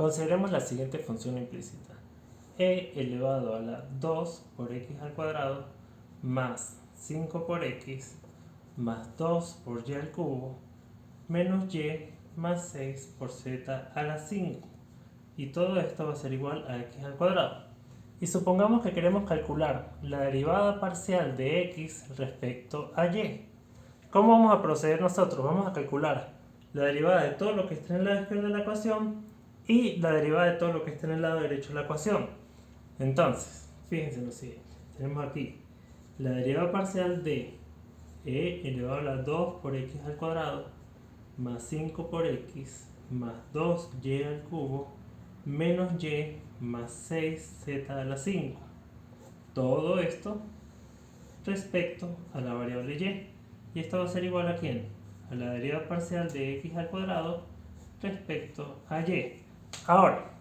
Consideremos la siguiente función implícita. E elevado a la 2 por x al cuadrado más 5 por x más 2 por y al cubo menos y más 6 por z a la 5. Y todo esto va a ser igual a x al cuadrado. Y supongamos que queremos calcular la derivada parcial de x respecto a y. ¿Cómo vamos a proceder nosotros? Vamos a calcular la derivada de todo lo que está en el lado izquierdo de la ecuación y la derivada de todo lo que está en el lado derecho de la ecuación. Entonces, fíjense lo siguiente. Tenemos aquí la derivada parcial de e elevado a la 2 por x al cuadrado más 5 por x más 2y al cubo menos y más 6z a la 5. Todo esto respecto a la variable y. Y esto va a ser igual a ¿quién? A la derivada parcial de x al cuadrado respecto a y. Ahora,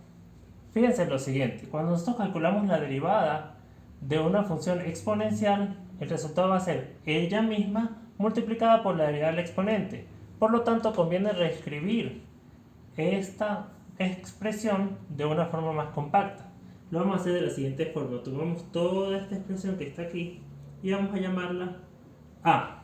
fíjense lo siguiente. Cuando nosotros calculamos la derivada de una función exponencial, el resultado va a ser ella misma multiplicada por la derivada del exponente. Por lo tanto, conviene reescribir esta expresión de una forma más compacta. Lo vamos a hacer de la siguiente forma. Tomamos toda esta expresión que está aquí y vamos a llamarla A.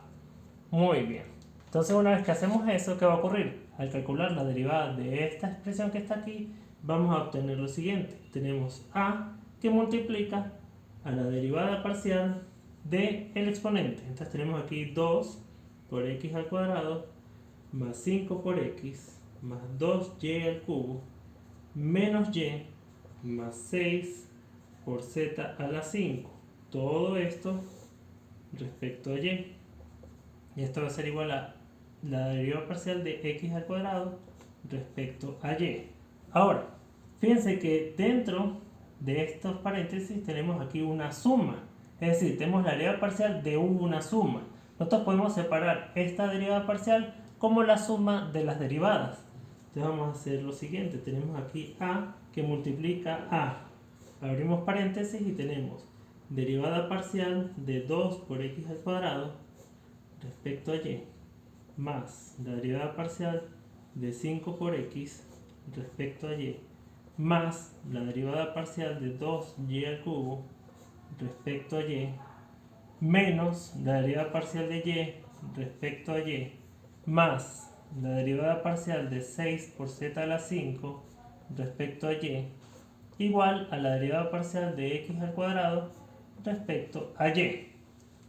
Muy bien. Entonces, una vez que hacemos eso, ¿qué va a ocurrir? Al calcular la derivada de esta expresión que está aquí, vamos a obtener lo siguiente. Tenemos A que multiplica a la derivada parcial del exponente. Entonces tenemos aquí 2 por x al cuadrado más 5 por x más 2y al cubo menos y más 6 por z a la 5. Todo esto respecto a y. Y esto va a ser igual a la derivada parcial de x al cuadrado respecto a y. Ahora, fíjense que dentro de estos paréntesis tenemos aquí una suma. Es decir, tenemos la derivada parcial de una suma. Nosotros podemos separar esta derivada parcial como la suma de las derivadas. Entonces vamos a hacer lo siguiente. Tenemos aquí a que multiplica a. Abrimos paréntesis y tenemos derivada parcial de 2 por x al cuadrado respecto a y más la derivada parcial de 5 por x respecto a y más la derivada parcial de 2y al cubo respecto a y menos la derivada parcial de y respecto a y más la derivada parcial de 6 por z a la 5 respecto a y igual a la derivada parcial de x al cuadrado respecto a y.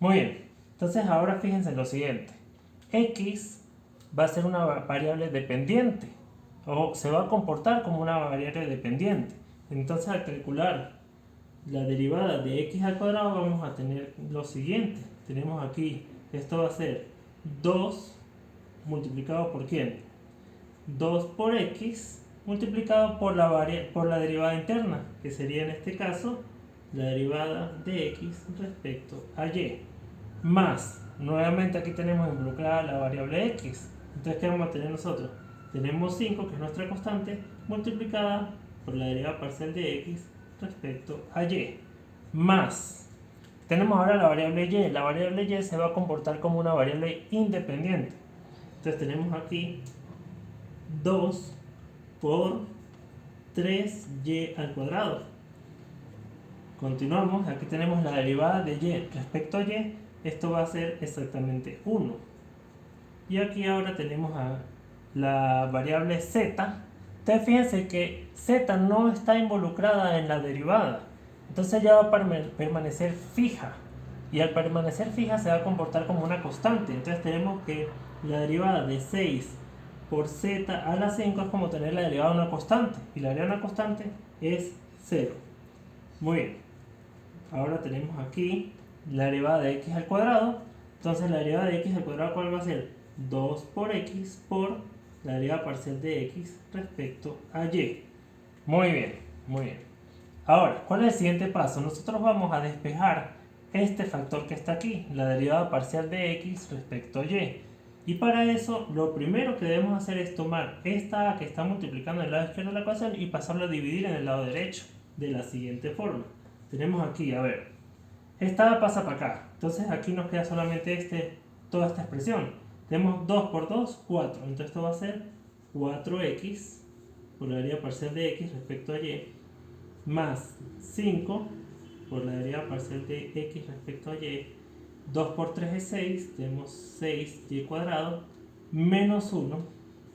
Muy bien. Entonces ahora fíjense lo siguiente. X va a ser una variable dependiente o se va a comportar como una variable dependiente. Entonces al calcular la derivada de x al cuadrado vamos a tener lo siguiente. Tenemos aquí, esto va a ser 2 multiplicado por ¿quién? 2 por x multiplicado por la derivada interna, que sería en este caso la derivada de x respecto a y. Más, nuevamente aquí tenemos involucrada la variable x. Entonces, ¿qué vamos a tener nosotros? Tenemos 5, que es nuestra constante, multiplicada por la derivada parcial de x respecto a y. Más, tenemos ahora la variable y. La variable y se va a comportar como una variable independiente. Entonces tenemos aquí 2 por 3y al cuadrado. Continuamos, aquí tenemos la derivada de y respecto a y. Esto va a ser exactamente 1. Y aquí ahora tenemos a la variable z. Entonces fíjense que z no está involucrada en la derivada. Entonces ya va a permanecer fija. Y al permanecer fija se va a comportar como una constante. Entonces tenemos que la derivada de 6 por z a la 5 es como tener la derivada de una constante. Y la derivada de una constante es 0. Muy bien. Ahora tenemos aquí la derivada de x al cuadrado. Entonces la derivada de x al cuadrado, ¿cuál va a ser? 2 por x por la derivada parcial de x respecto a y. Muy bien, muy bien. Ahora, ¿cuál es el siguiente paso? Nosotros vamos a despejar este factor que está aquí, la derivada parcial de x respecto a y. Y para eso, lo primero que debemos hacer es tomar esta a que está multiplicando en el lado izquierdo de la ecuación y pasarlo a dividir en el lado derecho, de la siguiente forma. Tenemos aquí, a ver, esta pasa para acá. Entonces aquí nos queda solamente toda esta expresión. Tenemos 2 por 2, 4. Entonces esto va a ser 4x por la derivada parcial de x respecto a y, más 5 por la derivada parcial de x respecto a y. 2 por 3 es 6, tenemos 6y cuadrado, menos 1,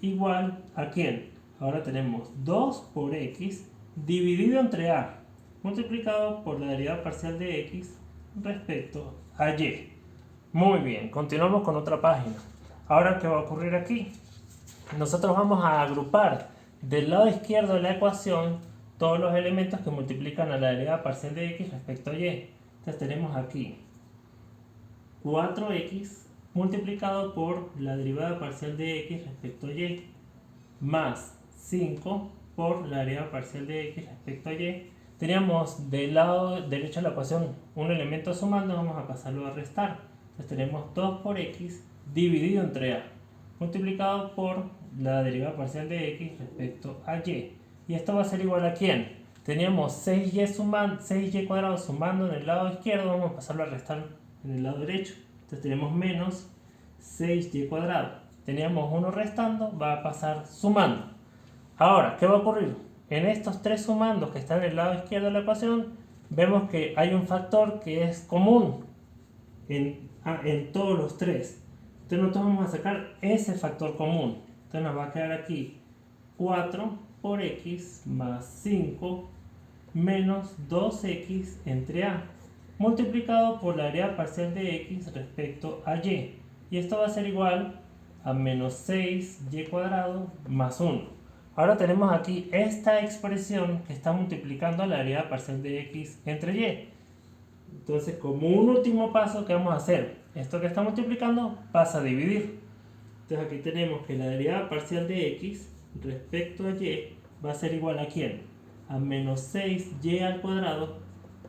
igual ¿a quién? Ahora tenemos 2 por x dividido entre a, multiplicado por la derivada parcial de x respecto a y. Muy bien, continuamos con otra página. Ahora, ¿qué va a ocurrir aquí? Nosotros vamos a agrupar del lado izquierdo de la ecuación todos los elementos que multiplican a la derivada parcial de x respecto a y. Entonces tenemos aquí 4x multiplicado por la derivada parcial de x respecto a y, más 5 por la derivada parcial de x respecto a y. Teníamos del lado derecho de la ecuación un elemento sumando, vamos a pasarlo a restar. Entonces tenemos 2 por x dividido entre a, multiplicado por la derivada parcial de x respecto a y. ¿Y esto va a ser igual a quién? Teníamos 6y cuadrado sumando en el lado izquierdo, vamos a pasarlo a restar en el lado derecho. Entonces tenemos menos 6y cuadrado. Teníamos 1 restando, va a pasar sumando. Ahora, ¿qué va a ocurrir? En estos tres sumandos que están en el lado izquierdo de la ecuación, vemos que hay un factor que es común en todos los tres. Entonces nosotros vamos a sacar ese factor común. Entonces nos va a quedar aquí 4 por x más 5 menos 2x entre a, multiplicado por la derivada parcial de x respecto a y. Y esto va a ser igual a menos 6y cuadrado más 1. Ahora tenemos aquí esta expresión que está multiplicando la derivada parcial de x entre y. Entonces, como un último paso, ¿qué vamos a hacer? Esto que está multiplicando pasa a dividir. Entonces aquí tenemos que la derivada parcial de x respecto a y va a ser igual a ¿quién? A menos 6y al cuadrado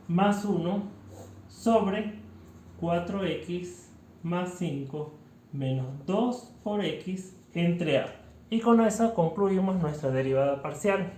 más 1 sobre 4x más 5 menos 2 por x entre a. Y con eso concluimos nuestra derivada parcial.